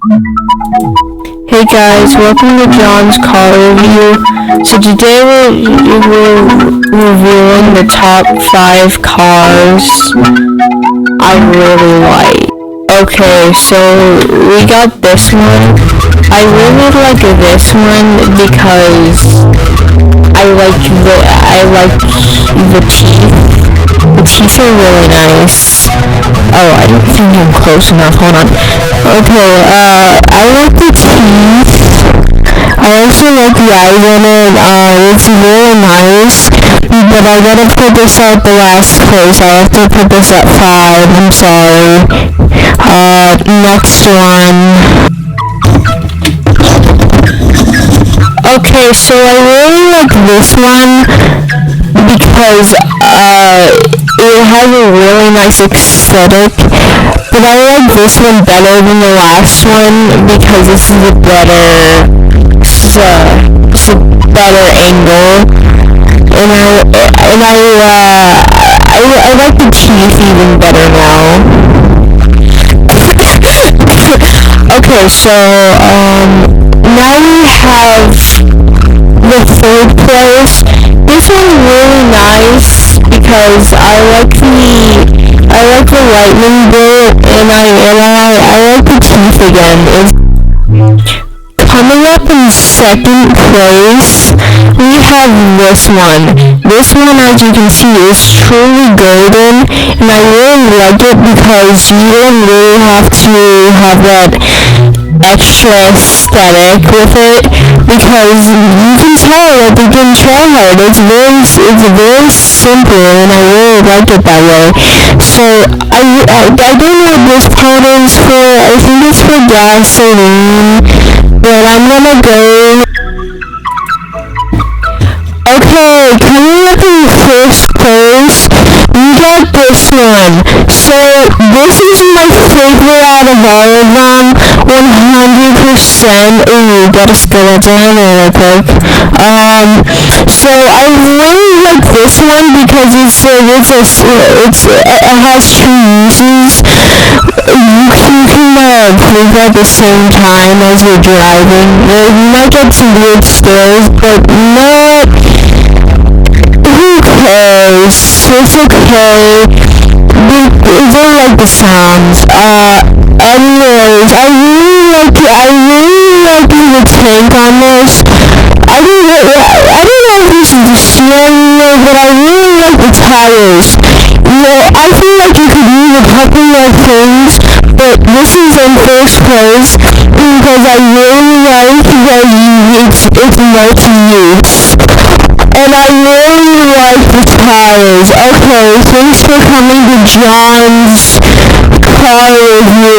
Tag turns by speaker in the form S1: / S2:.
S1: Hey guys, welcome to John's car review. So today we're reviewing the top 5 cars I really like. Okay, so we got this one. I really like this one because I like the teeth. The teeth are really nice. Oh, I don't think I'm close enough. Hold on. Okay, I like the teeth. I also like the eyes on it. It's really nice. But I gotta put this at the last place. I have to put this at 5. I'm sorry. Next one. Okay, so I really like this one because it has a really nice aesthetic, but I like this one better than the last one because this is a better angle, and I like the teeth even better now. Okay, so now we have the third place. This one's really nice because I like the lightning bolt, and I like the teeth again. Coming up in second place, we have this one. This one, as you can see, is truly golden, and I really like it because you don't really have to have that extra aesthetic with it, because you can tell that they didn't try hard. It's very simple, and I really like it that way. So I don't know what this part is for. I think it's for gasoline, but I'm gonna go. Okay, coming up in first place, we got this one. So this is my favorite out of all of them, 100%. Ooh, gotta spill it down real quick. So I really like this one because it has 2 uses. You can sleep at the same time as you're driving. You might get some weird stares, but not. Who cares? It's okay. They like the sounds. Anyways, I really like the tank on this. I don't know if this is the steering wheel, but I really like the tires. I feel like you could use a couple more things, but this is in first place because I really like that it's multi-use. And I really like the tires. Okay, thanks for coming to John's car review.